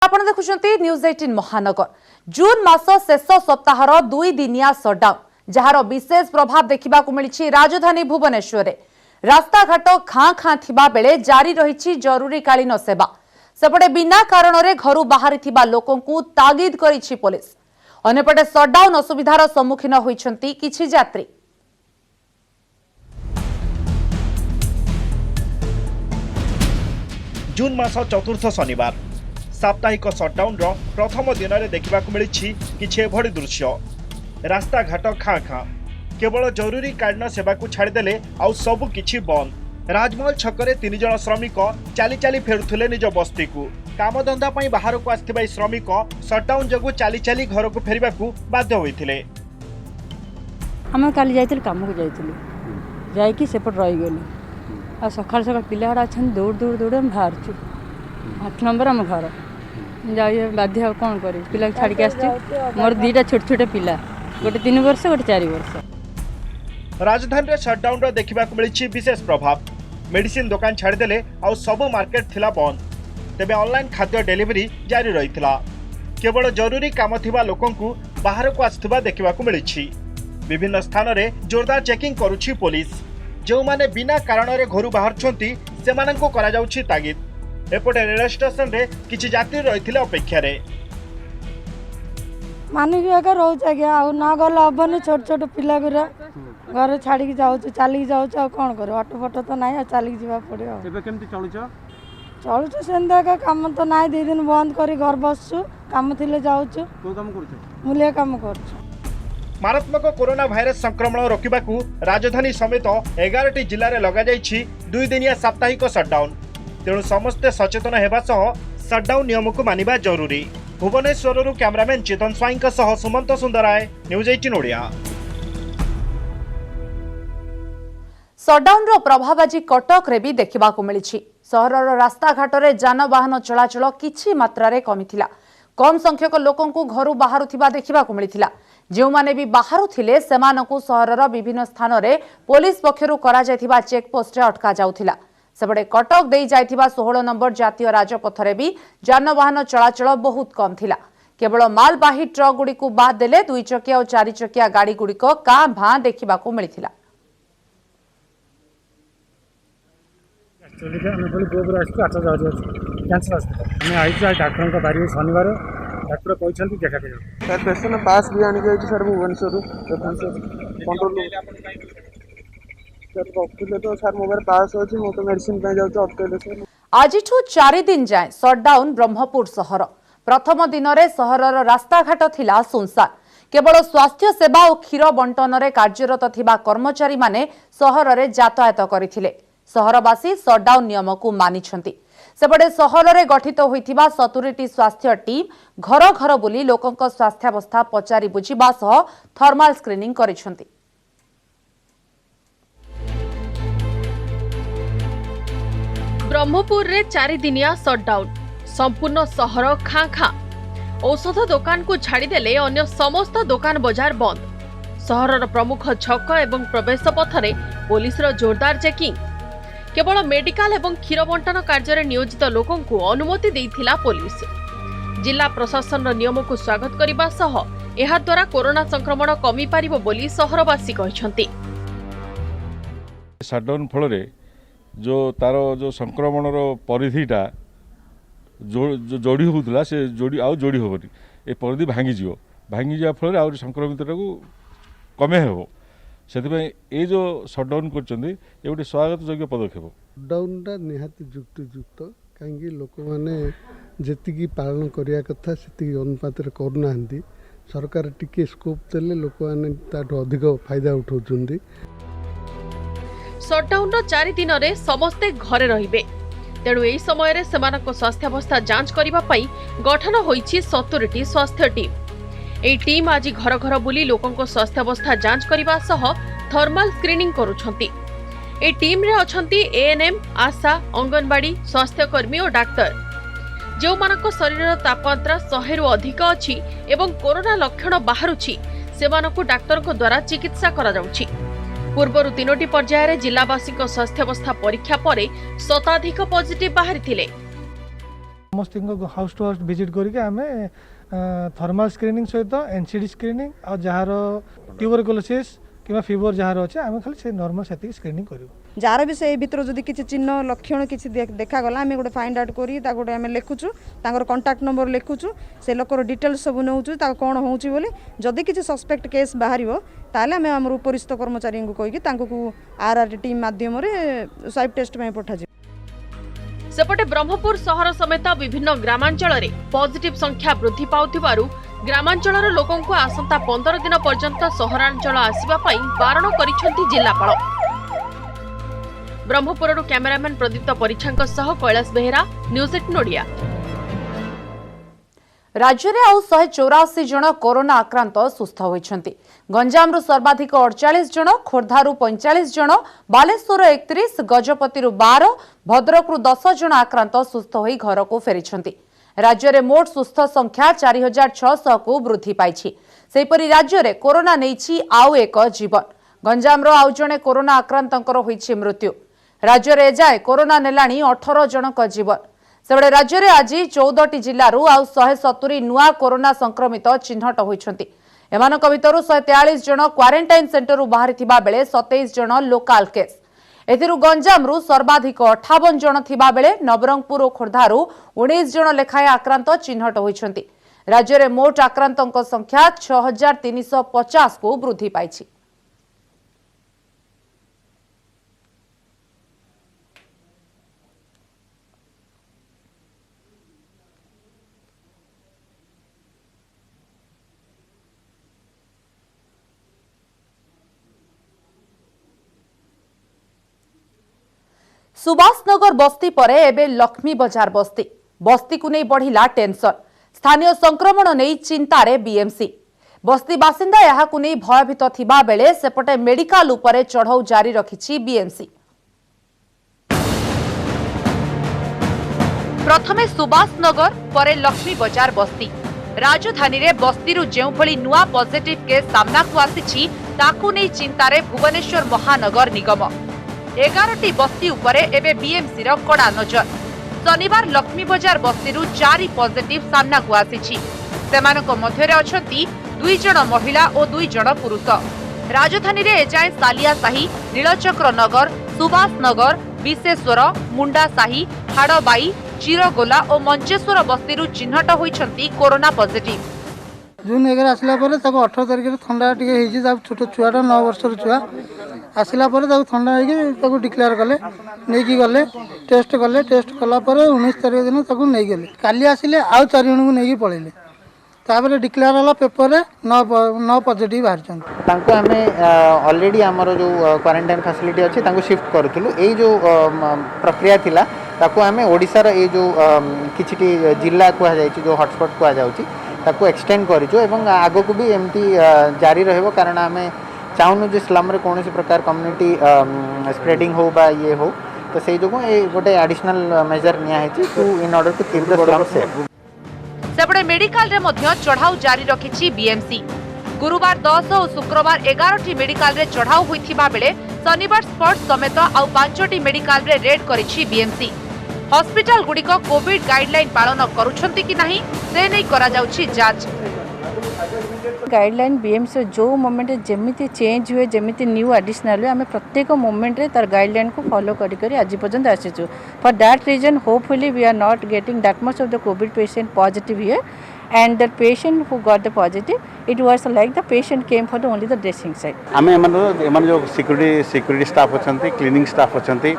आपण देखुछंती न्यूज 18 महानगर जून मास शेष सप्ताहर 2 दिनिया सटडाउन जार विशेष प्रभाव देखा मिली राजधानी भुवनेश्वर रे रास्ताघाट खाँ खाँ थिबा बेले जारी रही जरूरीकालीन सेवा सेपटे बिना कारण रे घरु बाहरी लोकंकु तागिद करिछि पुलिस अन्यपटे सटडाउन असुविधार सम्मुखीन होइछंती किछि यात्री। जून मास चतुर्थ शनिवार साप्ताहिक सटडाउन प्रथम दिन में देखा मिली किसी एभली दृश्य रास्ता घाट खाँ खाँ केवल जरूरीकालीन सेवा को छाड़देले आउ सबु किछि बंद। राजमहल छकरे 3 जन श्रमिक चाली चाली फेरुथिले निज बस्ती को कामधंदा पई बाहर को आस्थिबा श्रमिक सटडाउन जगु चाली चाली घर को फेरिबा को बाध्य होइथिले। हम काली जाइथिल काम को जाइथिल जाइकी सेपट रही गेली आ सकाळ सकाळ पिलाडा छन दौड़ दौड़ दौड़ हम बाहर छु 8 नंबर हम घर जाई बाध्य कोन करी पिला छाड़ी के आछी मोर दीटा छोट छोट पिला गोटे 3 वर्ष गोटे 4 वर्ष। राजधानी रे सटडाउन रो देखिबा को मिली विशेष प्रभाव मेडिसिन दुकान छाड़देले आउ सब मार्केट थिला बंद तेबे ऑनलाइन खाद्य डेलीवरी जारी रहिथिला केवल जरूरी काम थिबा लोकंकु बाहर को आस्थुबा देखिबा को मिली। विभिन्न स्थान रे जोरदार चेकिंग करूछि पुलिस जो माने बिना कारण रे घरु बाहर छंती सेमानंको करा जाउछि तागिद। एपटे रेल स्टेशन रे किछि यात्री रहिथिले अपेक्षा रे मानिक एका रोज आज्ञा आ ना गला हबनी छोट छोट पिला गुरा घर छाड़ी के जाउछ चाली जाउछ आ कोन करू ऑटो फोटो तो नाही आ चाली जीवा पड़ियो। एबे केमति चलुछ चलुछ सेंदा का काम तो नाही 2 दिन बंद करी घर बसछु काम थिले जाउछ को काम करछ मूल्य काम करछ। मारात्मक कोरोना भाइरस संक्रमण रोकबाकू राजधानी समेत 11टी जिल्ला रे लगा जाइछि 2 दिनिया साप्ताहिक सटडाउन तेणु समस्ते सचेतन हेबा सह सटडाउन नियम को मानिबा जरूरी। भुवनेश्वर कैमरामैन चेतन स्वाई सह सुमंत सुंदराय न्यूज 18 ओडिया। सटडाउन रो प्रभाव आज कटक रे भी देखा मिली सहरर रास्ताघाट रे जानवाहन चलाचल किछि मात्रा रे कमिथिला कम संख्यक लोकंकु घरु बाहरुथिबा देखा मिली जो माने भी बाहरु थिले सेमानकु सहरर विभिन्न स्थान रे पुलिस पक्षरु करा जायथिबा चेकपोस्ट रे अटका जाउथिला। सेपटे कटक दे जायथिबा 16 नंबर जातीय राजपथ रे भी जानवाहन चलाचल बहुत कम थिला केवल मालबाही ट्रक गुडी को बाद देले 2 चकिया और 4 चकिया गाड़ी गुडी को का भां देखिबा को मिलिथिला। शनिवार डाक्टर कहते देखा सर पेशेंट पास भी आने गई सर भुवनेश्वर तो सर मोबाइल पास अच्छे मो तो मेडिसिन जाऊँ। आज 4 दिन जाए सटडाउन ब्रह्मपुर सहर प्रथम दिन में सहरर रास्ताघाट थिला सुनसान केवल स्वास्थ्य सेवा और क्षीर बंटन रे कार्यरत थिबा कर्मचारी माने सहर रे यातायात करथिले। सहरवासी सटडाउन नियम को मानिछंती सेपटे सहर रे गठित होइथिबा 70टी स्वास्थ्य टीम घर घर बुली लोकंक स्वास्थ्यावस्था पचारि बुझिबा सह थर्माल स्क्रीनिंग करिछंती। ब्रह्मपुर रे 4 दिनिया सटडाउन संपूर्ण सहर खाँ खाँ औषध दुकान को छाड़देले अन्य समस्त दुकान बाजार बंद। सहरर प्रमुख छक एवं प्रवेश पथरे पुलिस जोरदार चेकिंग केवल मेडिकल एवं क्षीर बंटन कार्य नियोजित लोकों को अनुमति देइथिला पुलिस। जिला प्रशासन नियम को स्वागत करने सह एहा द्वारा कोरोना संक्रमण कमी पारिबो बोली सहरवासी कहछंती। सटडाउन फल जो तार जो संक्रमण परिधिटा जोड़ी होता से जोड़ी हेनी ए परिधि भांगी जा फल आ संक्रमित कमे हे से ये जो सटडाउन कर गोटे स्वागत योग्य पदक्षेप। सटडाउनटा निहाती युक्तियुक्त कहीं लोक मैंने जी पालन करने कथा से अनुपात करना सरकार टिके स्कोप देले लोक मैंने अधिक फायदा उठाउछन्ति। सटडाउन 4 दिन रे समस्ते घरे रहिबे तेणु एही समय रे सेमानक स्वास्थ्यावस्था जांच करिबा पई गठन होईछि 70टी स्वास्थ्य टीम। एही टीम आज घर घर बुली लोकंक स्वास्थ्यावस्था जांच करिबा सह थर्माल स्क्रीनिंग करूछंती। एही टीम रे अछंती एएनएम आशा अंगनवाड़ी स्वास्थ्यकर्मी और डाक्टर जो मानक शरीर तापमात्रा 100 रु अधिक अछि एवं कोरोना लक्षण बाहरुछि सेमानकु डाक्टर को द्वारा चिकित्सा करा जाउछि। पूर्वर 3टी पर्यायर जिलावासी स्वास्थ्यावस्था परीक्षा पर शताधिक पॉजिटिव बाहरी थिले। समस्त हाउस टू हाउस विजिट करके आम थर्माल स्क्रीनिंग सहित एनसीडी स्क्रीनिंग आ जार ट्यूबरकुलोसिस कि फीवर जार अच्छे आम खाली से नॉर्मल से स्क्रीनिंग करूँ जार भी से भितर जदि किसी चिन्ह लक्षण किसी देखागला आम गोटे फाइंड आउट करी गोटे आम लिखुचु कंटाक्ट नंबर लिखुचु से लोकर डिटेल्स सब नौचु कौन होची बोली जदि किसी सस्पेक्ट केस बाहर ताले आम आम उपरिस्थ कर्मचारी को कहीकि आरआर टीम माध्यम स्वाइप टेस्ट में पठा सेपटे ब्रह्मपुर सहर समेत विभिन्न ग्रामांचल रे पॉजिटिव संख्या वृद्धि पाउथिबारु ग्रामांचलर लोकंकु आसंता 15 दिन पर्यंत सहरांचल आसिबा पई बारण करिसेंती जिल्लापाल। ब्रह्मपुररु कैमरामैन प्रदीप्त परीक्षांक सह कैलाश बेहेरा, न्यूज 18 ओडिया। राज्य में आउ 184 जन कोरोना आक्रांत सुस्थ होइछंती। गंजामरु सर्वाधिक 48 जन, खोर्धारु 45 जन, बालेश्वर 31, गजपतिरु 12, भद्रकरु 10 जन आक्रांत सुस्थ होई घर को फेरिछंती। राज्य में मोट सुस्थ संख्या 4600 को वृद्धि पाइछि। सेहिपरि राज्य में कोरोना नेछि आउ एक जीवन। गंजामरो आउ जणे कोरोना आक्रांतंकर होइछि मृत्यु। राज्य में एजाए कोरोना नेलाणी 18 जनक जीवन। सेबड़े राज्य में आज 14टी जिल्लारू आउ 170 नुआ कोरोना संक्रमित चिन्हट होइछंती। एमानक भितरु 143 जन क्वारेंटाइन सेंटरु बाहरिथिबा बेले 27 जन लोकाल केस। एथिरु गंजामरु सर्वाधिक 58 जन थिबा बेले नवरंगपुर और खोर्धारु 19 जन लेखाए आक्रांत चिन्हट होइछंती। राज्य में मोट आक्रांतक संख्या 6350 को वृद्धि पाइछि। सुभाषनगर बस्ती पर एबे लक्ष्मी बजार बस्ती बस्ती को नहीं बढ़िला टेंशन। स्थानीय संक्रमण नहीं चिंतारे बीएमसी। बस्ती बासिंदा यहां को नहीं भयभीत थिबा बेले सेपटे मेडिकल उपरे चढ़ाऊ जारी रखिछि बीएमसी। प्रथमे सुभाषनगर परे लक्ष्मी बजार बस्ती। राजधानी रे बस्तीरु जेउ भली नुआ पॉजिटिव केस सामना को आसीछि ताकू नहीं चिंतारे भुवनेश्वर महानगर निगम। 11टी बस्ती उपरे एबे बीएमसी रो कड़ा नजर। शनिवार लक्ष्मी बजार बस्तीरु 4 पॉजिटिव सामना को आसीछि। सेमानक मध्यरे अछंती 2 जन महिला और 2 जन पुरुष। राजधानी रे एजाए सालिया साही, नीलचक्र नगर, सुभाष नगर, विशेश्वर, मुंडा साही, हाड़बाई, चिरगोला और मंचेश्वर बस्तीरु चिन्हट होइछंती कोरोना पॉजिटिव। जून 11 आसला 18 तारिख थंडा टे छोट छुआटा 9 वर्षर छुआ आसला थंडा हो डिक्लेयर कले नहीं गले टेस्ट कले टेस्ट कला 19 तारिख दिन नहीं गले काली आसिले आउ 4 जन को नहीं पड़े तापर डिक्लेयर होला पेपर रे 9 पॉजिटिव बाहर आम ऑलरेडी आमर जो क्वारंटाइन फैसिलिटी अच्छी शिफ्ट करूँ ये जो प्रक्रिया थिला ताको आम ओडिशार ये जो किछि जिला कहुई जो हॉटस्पॉट कहुच्छी ताको एक्सटेंड करूँ एवं आगो को भी एमती जारी रहिबो कारण आम चाहूँ जो स्लम रे कौन प्रकार कम्युनिटी स्प्रेडिंग हो बा ये हो तो से जो गोटे एडिशनल मेजर निया to in order to keep the slum safe. सेपटे मेडिकल रे मध्य चढ़ाऊ जारी रखिछि बीएमसी। गुरुवार 10 और शुक्रवार 11टी मेडिकल रे चढ़ाऊ होइथिबा बेले शनिवार स्पॉट समेत आउ 5टी मेडिकल रे रेड करिछि बीएमसी। हॉस्पिटल गुड़िक कोविड गाइडलाइन पालन करुछंती कि नहीं से नहीं करा जाउछि जांच। गाइडलाइन बीएमसी जो मोमेंट जेमिति चेंज हुए जेमिति न्यू एडिशनल हुए आम प्रत्येक मोमेंट रे तार गाइडलाइन को फॉलो करी आज पर्यंत आसीचु। For that reason hopefully we are not getting that much of the covid patient positive here and the patient who got the positive it was like the patient came for the only the dressing side। आमे एमान जो security staff अछंती cleaning staff अछंती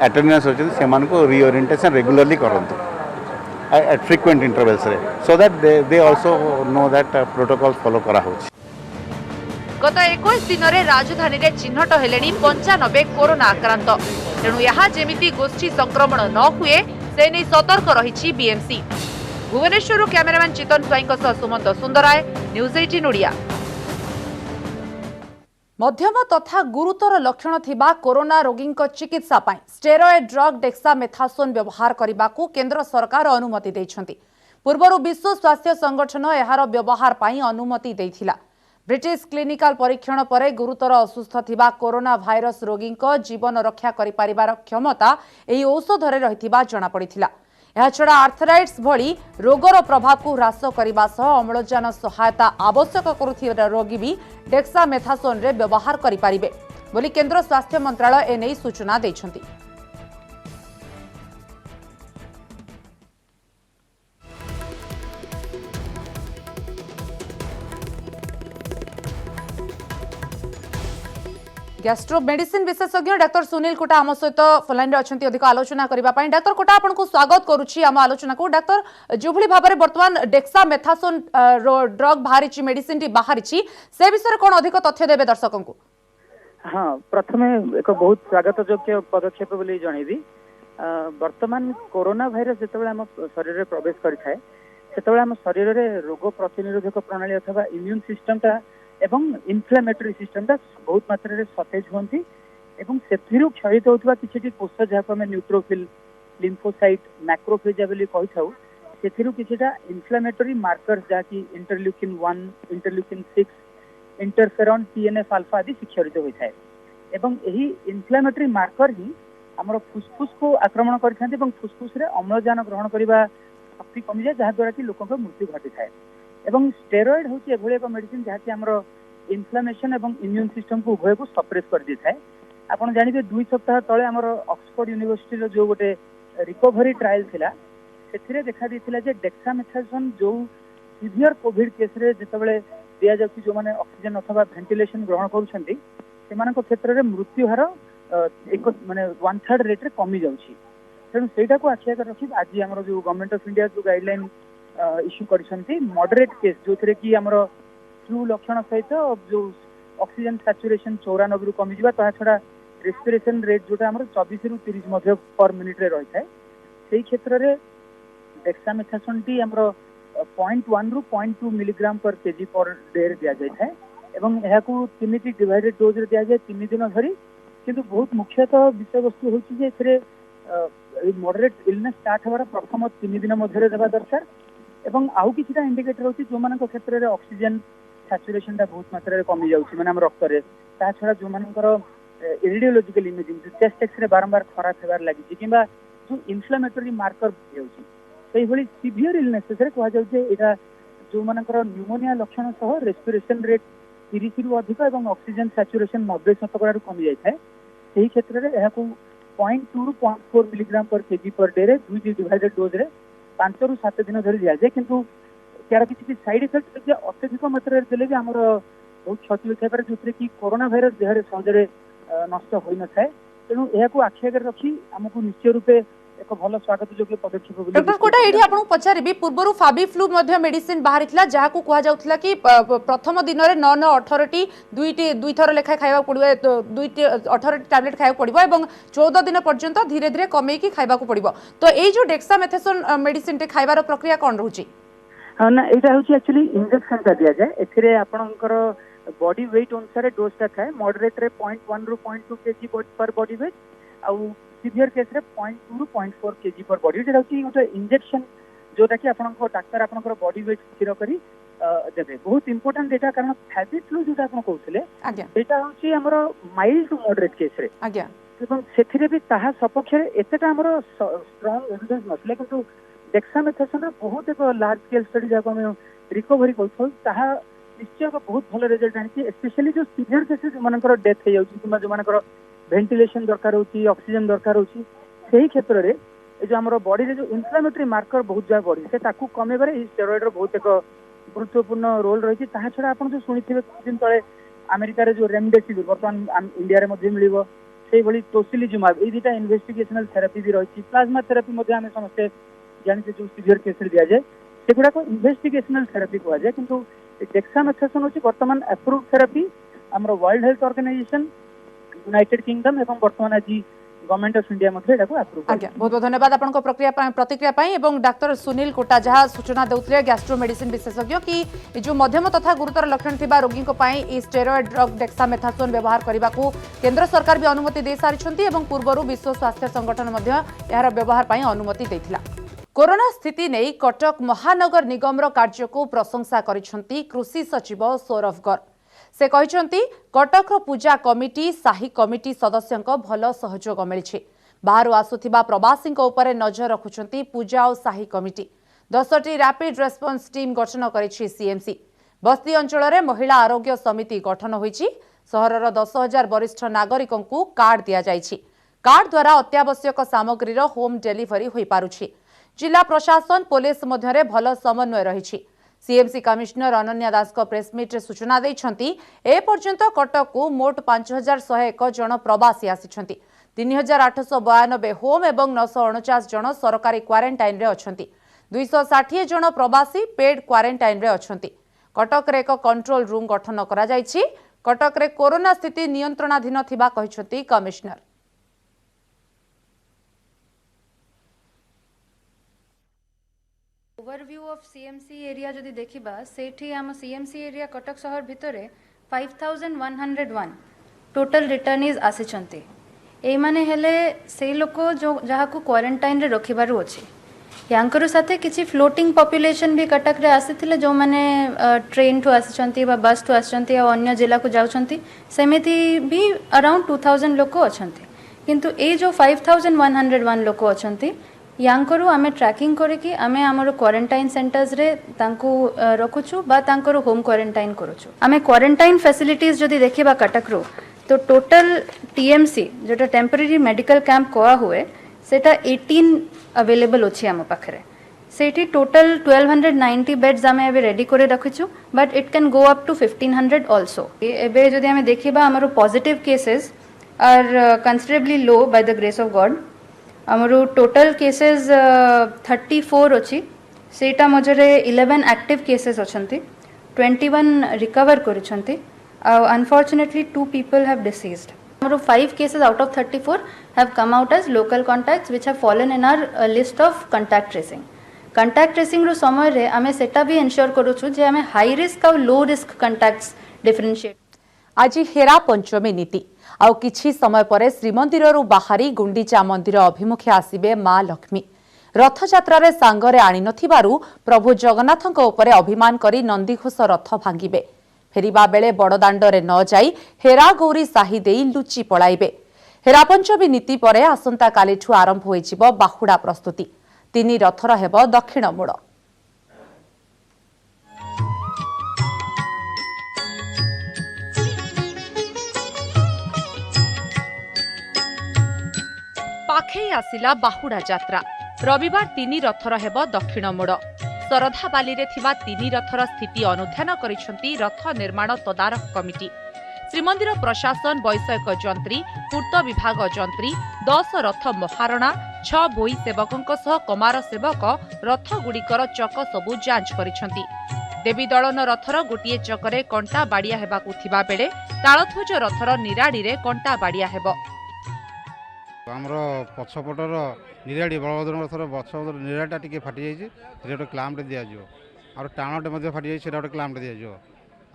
attendants अछंती सेमान को reorientation regularly करंतु at frequent intervals रे so that they also know that protocol follow करा होछि। गत 21 दिन रे राजधानी रे चिन्हट हेलेनी 95 कोरोना आक्रांत। तेणु यहाँ जेमिति गोष्ठी संक्रमण न हुए से नहीं सतर्क रहिछि बीएमसी। भुवनेश्वर कैमरामैन चितन स्वाईंक सह सुमंत सुंदराय, न्यूज 18 ओडिया। मध्यम तथा गुरुतर लक्षण थिबा कोरोना रोगींक चिकित्सा पाई स्टेरॉयड ड्रग डेक्सामेथासोन व्यवहार करबाकू केंद्र सरकार अनुमति दैछंती। पूर्वरु विश्व स्वास्थ्य संगठन एहार व्यवहार पाई अनुमति दैथिला। ब्रिटिश क्लिनिकल परीक्षण पर गुरुतर असुस्थ थिबा कोरोना भाइरस रोगींक जीवन रक्षा करि परिबार क्षमता एही औषधरे रहिथिबा जणा पड़िथिला। एहाछड़ा आर्थराइटिस भली रोगर प्रभाव को ह्रास करने सह अम्लजान सहायता आवश्यक करुथिबा रोगी भी डेक्सामेथासोन रे व्यवहार करिपारिबे बोली केंद्र स्वास्थ्य मंत्रालय एने सूचना दैछंती। गैस्ट्रो मेडिसिन विशेषज्ञ डाक्टर सुनील कोटा आम सहित फोनलाइन अच्छी अधिक आलोचना करने डाक्टर कोटा आपन को स्वागत करुच्ची आम आलोचना को डाक्टर जो भाव में बर्तमान डेक्सामेथासोन ड्रग बाहरी मेडिसिन टी बाहरी से विषय कौन अधिक तथ्य देवे दर्शकों को? हाँ प्रथम एक बहुत स्वागत योग्य पदक्षेप बोली जनइबी वर्तमान कोरोना भाइरस जो आम शरीर में प्रवेश करें से आम शरीर में रोग प्रतिरोधक प्रणाली अथवा इम्यून सिस्टमटा एवं इनफ्लेमेटरी सिस्टमटा बहुत मात्रा रे सतेज होती एवं सेथिरु क्षयित होता किसी कोष जहाँ आम न्यूट्रोफिल लिम्फोसाइट मैक्रोफेज बोली कही था सेथिरु किछिटा इनफ्लेमेटरी मार्कर्स जहाँकि interleukin 1 interleukin 6 interferon TNF alpha आदि क्षरित होता है एवं यही इनफ्लेमेटरी मार्कर ही आमर फुसफुस को आक्रमण करते फुसफुस रे अम्लजान ग्रहण करने शक्ति कमी जाए जहाँद्वारा कि लोक मृत्यु घटी थाए एवं स्टेरॉइड हूँ एभली एक मेडिसिन जहाँकि आमर इनफ्लामेशन एवं इम्यून सिस्टम को उभय को सप्रेस कर दी थाए। आपन जानिबे 2 सप्ताह तले आमर ऑक्सफोर्ड यूनिवर्सिटी जो गोटे रिकवरी ट्रायल थिला सेथिरे देखा दिथिला जे डेक्सामेथासोन जो सीवियर कोविड केस रे जेतबेले दिया जाउछि जो माने ऑक्सीजन अथवा वेंटिलेशन ग्रहण करूछंती सेमानक क्षेत्र रे मृत्यु हार एक माने 1/3 रेट रे कमी जाउछि। तेणु सेटा को आखिया कर रखि आज आमर जो गवर्नमेंट ऑफ इंडिया जो गाइडलाइन इश्यू करछंती मॉडरेट केस जो थरे कि आमर फ्लू लक्षण सहित जो ऑक्सीजन सैचुरेशन 94 रु कमी जिबा ता छडा रेस्पिरेशन रेट जोटा आमर 24 रु 30 मध्य पर मिनिट रे रही थाए सेही क्षेत्र रे डेक्सामेथासोन टी आमर 0.1 रु 0.2 मिलीग्राम पर केजी पर डे रे दिया जाय थाए एवं एहा को तिनिटी डिवाइडेड डोज रे दिया जाय 3 दिन धरी किंतु बहुत मुख्यतः विषय वस्तु होछि जे थरे मॉडरेट इलनेस स्टार्ट हवार प्रथम 3 दिन मध्य देवा दरकार एवं आउ किछिटा इंडिकेटर होछि जो मानक क्षेत्र रे ऑक्सीजन सैचुरेशन टा बहुत मात्रा रे कमी जाउछि माने हम रक्त रे ता छडा जो मानकर रेडियोलॉजिकल इमेजिंग जो चेस्ट एक्स रे बारंबार खराब हेबार लागि किबा जो इन्फ्लेमेटरी मार्कर जाउछि सेही भली सीवियर इलनेस रे कहा जाउछि एटा जो मानकर न्यूमोनिया लक्षण सह रेस्पिरेशन रेट 30 रु अधिक एवं ऑक्सीजन सैचुरेशन 90% रु कमी जाय थाए सेही क्षेत्र रे एहा को 0.2 रु 0.4 मिलीग्राम पर केजी पर डे रे 2 डिवाइडेड डोज रे 5 रु 7 दिन धरी दिया जाए किंतु यार किसी साइड इफेक्ट अत्यधिक मात्रा देले भी आमर बहुत क्षति होता है जो कि कोरोना भाइरस देह सहजरे नष्ट हो न थाए तेणु यह आखि आगे रखी आमको निश्चय रूपे एक भल स्वागत योग्य पदक्षेप डॉक्टर कोटा एठी आपन पचारिबी पूर्वरु फाबी फ्लू मध्य मेडिसिन बाहरितला जाहाकू कुहा जाउतला कि प्रथम दिन रे 9 18 टी दुई थर लेखा खाइबा पड़िबो 18 टी टैबलेट खाइबा पड़िबो एवं 14 दिन पर्यंत धीरे धीरे कमे की खाइबा को पड़िबो तो एई जो डेक्सामेथासोन मेडिसिन टे खाइबार प्रक्रिया कोन रहउची? हाँ ना यहाँ हूँ एक्चुअली इंजेक्शन टा दि जाए एथिरे आपणकर बॉडी वेट अनुसार डोज टा थाए मॉडरेट रे 0.1 रु 0.2 केजी पर बॉडी वेट आउ सीवियर केस रे 0.2 रु 0.4 केजी पर बॉडी वेट होची गोटे इंजेक्शन जोटा कि आपणकर डाक्टर आपणकर बॉडी वेट स्थिर करी देबे बहुत इंपोर्टेंट डेटा कारण फैबी फ्लू जोटा आपण कहउथिले एटा होची हमर माइल्ड टू मॉडरेट केस रे आज्ञा एवं सेथिरे भी ताहा सपक्ष रे एतेटा हमर स्ट्रांग एविडेंस नथले किंतु डेक्सामेथासोन बहुत एक लार्ज स्केल स्टडी जहाँ आम रिकवरी करा निश्चय बहुत भल रिजल्ट आनी स्पेशली जो सीवियर केसेस जो डेथ हो जो वेंटिलेशन दरकार होची ऑक्सीजन दरकार होची सही क्षेत्र रे जो आम बॉडी रे जो इन्फ्लेमेटरी मार्कर बहुत जगह बढ़ी से ताकू कमेबारे ई स्टेरॉइड रो बहुत एक गुरुत्वपूर्ण रोल रही ता छड़ा आपन जो सुनिथिबे कुछ दिन तळे अमेरिका रे जो रेमडेसिविर वर्तमान इंडिया रे मध्ये मिलिबो सेही भली टोसिलिजुमाब ए दुटा इन्वेस्टिगेशनल थेरेपी भी रही प्लाज्मा थेरेपी मध्ये आमे समस्त जानिते जो सीवियर केस रे दिया जाए सेगुड़ा को इन्वेस्टिगेशनल थेरेपी कहा जाए किंतु डेक्सामेथासोन होची वर्तमान अप्रूव्ड थेरेपी हमर World Health Organization United Kingdom एवं वर्तमान आज गवर्नमेंट ऑफ इंडिया मध्ये एटाको अप्रूव आज्ञा बहुत बहुत धन्यवाद आपन को प्रतिक्रिया पाई एवं डॉक्टर सुनील कोटा जहाँ सूचना देउतले गैस्ट्रो मेडिसिन विशेषज्ञ कि जो मध्यम तथा गुरुतर लक्षण थिबा रोगी को पाई ई स्टेरॉइड ड्रग डेक्सामेथासोन व्यवहार करबा को केंद्र सरकार भी अनुमति दे सारिछंती एवं पूर्वरु विश्व स्वास्थ्य संगठन मध्ये यार व्यवहार पाई अनुमति दैथिला। कोरोना स्थिति नहीं कटक महानगर निगम कार्य को प्रशंसा करिसेंती कृषि सचिव सौरभ गर्ग से कहिसेंती कटक पूजा कमिटी साही कमिटी सदस्यों भल सहयोग मिली बाहरु आसुथिबा प्रवासीଙ୍କ उपरे नजर रखुछंती पूजा और साही कमिटी 10टी रैपिड रेस्पॉन्स टीम गठन करिछि सीएमसी। बस्ती अंचल में महिला आरोग्य समिति गठन होईछि। सहरर 10,000 वरिष्ठ नागरिकंकु कार्ड दिया जाइछि। कार्ड द्वारा अत्यावश्यक सामग्रीर होम डिलीवरी होई पारुछि। जिला प्रशासन पुलिस मध्यरे भल समन्वय रहिछि। सीएमसी कमिश्नर अनन्या दास प्रेसमिट सूचना दैछंती ए पर्यंत कटक को मोट 5,101 जन प्रवासी आसिछंती। 3,892 होम एवं 949 जन सरकारी क्वारंटाइन रे अछंती। 260 जन प्रवासी पेड क्वारंटाइन रे अछंती। कटक रे एक कंट्रोल रूम गठन करा जाइछि। कटक रे कोरोना स्थिति नियंत्रणाधीन थिबा कहिछंती commissioner. Overview of CMC area जदि देखिबा सेठी हम सीएमसी एरिया कटक शहर भितरे 5101 टोटल रिटर्नीज आसिछंती। ए माने हेले से लोक जो जहाकू क्वारंटाइन रे रखिबारु अछि। यांकर साथे किछि फ्लोटिंग पॉपुलेशन भी कटक रे आसीथिले जो माने ट्रेन टू आसिछंती बा बस टू आसिछंती आ अन्य जिला को जाउछंती सेमिति भी अराउंड 2000 लोक अछंती। किंतु ए जो 5101 लोक अछंती यांकरू आमे ट्रैकिंग करिकि आमे हमर क्वारंटाइन सेंटर्स रे तांको रखुछु बा तांकर होम क्वारंटाइन करूछु। आमे क्वारंटाइन फैसिलिटीज जदि देखिबा कटक रो तो टोटल टीएमसी जोटा टेम्पररी मेडिकल कैंप कोआ हुए सेटा 18 अवेलेबल अछि हम पाखरे। सेठी टोटल 1290 बेड्स आमे अबे रेडी करे रखिछु but it can go up to 1500 also. एबे जदि आमे देखिबा हमर positive cases are considerably low by the grace of God. हमरो टोटल केसेस 34 अछि। सेटा मजरे 11 एक्टिव केसेस अछंती। 21 रिकवर करिसंती। Unfortunately 2 people have deceased. 5 cases out of 34 have come out as local contacts which have fallen in our list of contact tracing. Contact tracing रो समय रे हमें सेटा भी एंश्योर करूछु जे हमें हाई रिस्क और लो रिस्क कॉन्टैक्ट्स डिफरेंशिएट। आज हेरा पंचमी नीति आउ किछि समय परे श्रीमंदिररू बाहरी गुंडीचा मंदिर अभिमुखे आसिबे मां लक्ष्मी। रथयात्रा रे सांगरे आनी नथिबारु प्रभु जगन्नाथଙ୍କ उपरे अभिमान करी नंदीघोष रथ भांगिबे। फेरिबा बेले बड़दाण्डरे न जाई हेरा गौरी साही देई लुचि पळाइबे। हेरा पंचमी नीति परे आसंता कालीठु आरंभ होइजिबो बाहुडा प्रस्तुति। 3 रथर हेबो दक्षिण मोड़। पाखे आसिला बाहुडा यात्रा। रविवार 3 रथर हेबो दक्षिण मोड़। शरधाबाली रे थिबा 3 रथर स्थिति अनुध्यान करिसंती रथ निर्माण तदारक कमिटी। श्रीमंदिर प्रशासन वैषयिक जंत्री पूर्त विभाग जंत्री 10 रथ महारणा 6 बोई सेवकंक सह कमार सेवक रथ गुड़िकर चक सबु जांच करिसंती। देवी दलन रथर गोटिए चकरे कंटा बाड़िया हेबाकु थिबा बेले तालध्वज रथर निराड़ी रे कंटा बाड़िया हेबो। आमर पछपटर निराड़ी बलभद्र रथर पछपटर निराटा टिके फाटी जाइए से गोटे क्लाम्पटे दिज्व और टाणटे फाटी जाइए गोटे क्लाम्पटे दिज्व।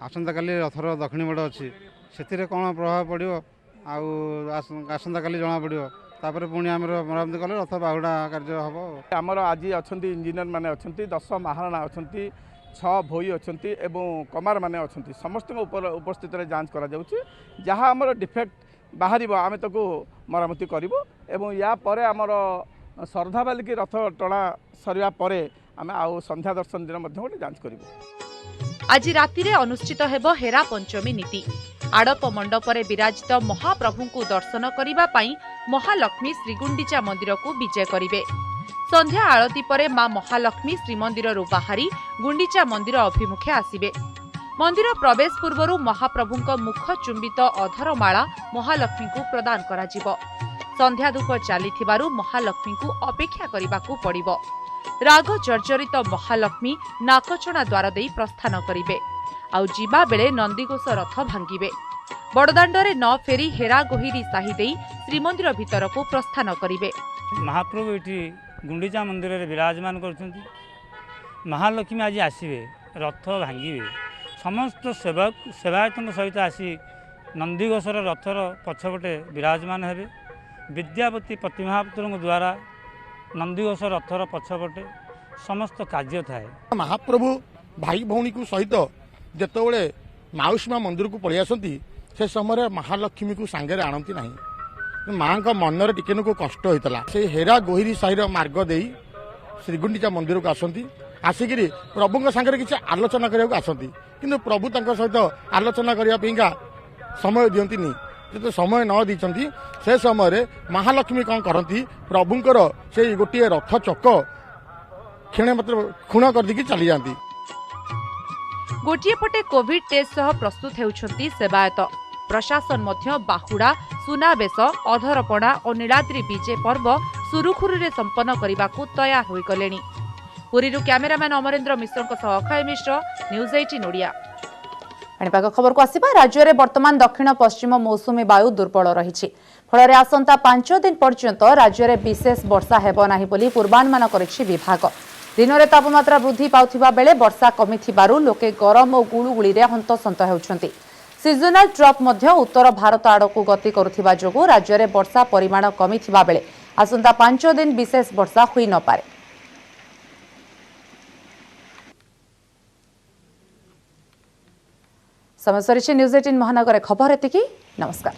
आसंता काली रथर दक्षिण मोड़ अच्छी से कौन प्रभाव पड़ो आसंता काली जना पड़ो तापर पुणी आम मरामती कले रथ बाहुड़ा कार्य हम। आमर आज अच्छा इंजीनियर मैंने अच्छा 10 महारणा अच्छा 6 भोई अच्छा कमार मैंने अच्छा समस्त उपस्थित जांच करा जहाँ आमर डिफेक्ट बाहर आम ताको मरामती करूँ एवं या परे आमर श्रद्धावाली की रथ टणा सरिया परे आम आउ संध्या दर्शन दिन गोटे जांच करूँ। आज राति अनुष्ठित हेबो हेरा पंचमी नीति। आड़प मंडपरे विराजित महाप्रभु को दर्शन करिबा पई महालक्ष्मी श्रीगुंडीचा मंदिर को विजय करिवे। संध्या आरती परे मां महालक्ष्मी श्रीमंदिररू बाहरी गुंडीचा मंदिर अभिमुखे आसिबे। मंदिर प्रवेश पूर्वरु महाप्रभुंक मुख चुंबित अधरमाला महालक्ष्मी को प्रदान कराजिबो। संध्या धूप चलीथिबारु महालक्ष्मी को अपेक्षा करिबाकू पड़िबो। राग जर्जरित महालक्ष्मी नाकचणा द्वार देई प्रस्थान करिवे। आउ जीवा बेले नंदीघोष रथ भांगिबे। बड़दाण्डरे न फेरी हेरा गोहिरी साही देई श्रीमंदिर भितर को प्रस्थान करिवे। महाप्रभु एठी गुंडीचा मंदिर रे विराजमान करछंती। महालक्ष्मी आज आसीबे रथ भांगिबे। समस्त सेवक सेवायतों सहित आसी नंदीघोषर रथर पछपटे विराजमान हेबे। विद्यापति प्रतिमापुत्र द्वारा नंदीघोष रथर पछपटे समस्त कार्य थाए। महाप्रभु भाई भौणी को सहित जेतबेले माउसीमा मंदिर को पलि आसती से समय महालक्ष्मी को सांगे आणती ना माँ मनर टिके कष्ट होता से हेरा गोहिरी साहिर मार्ग दे श्रीगुंडीचा मंदिर को आसती आसिक प्रभु सागर किसी आलोचना करने को आसती किंतु प्रभु सहित आलोचना करने समय दिखती जो समय न दी से समय महालक्ष्मी कौन करती प्रभुंर से गोटे रथ चक क्षण मतलब खुण कर चली जाती। गोटे पटे कोविड टेस्ट सह प्रस्तुत होउछंती सेवायत प्रशासन मध्य बाहुड़ा सुनाबेश अधरपणा और नीलाद्री विजे पर्व सुरुखुरुरे संपन्न करने को तैयार हो गलेनी। पुरीरू कैमेरामैन अमरेंद्र मिश्र अक्षय मिश्र न्यूज 18 ओडिया। पाणीपाग खबर को आसिबा राज्य में वर्तमान दक्षिण पश्चिम मौसुमी वायु दुर्बल रही फल आसंता 5 दिन पर्यंत राज्य में विशेष वर्षा हेब नाही बोली पूर्वानुमान करिछि विभाग। दिन में तापमात्रा वृद्धि पाउथिबा बेले वर्षा कमिथिबारु लोके गरम और गुळुगुळी रे हंतसंत हेउछंती। सीजनाल ट्रप मध्य उत्तर भारत आड़कू गति करुथिबा जोगु राज्य में वर्षा परिमाण कमिथिबा बेले आसंता 5 दिन विशेष वर्षा हुई न पारे। समय सरिछि न्यूज 18 महानगर खबर एतिकी। नमस्कार।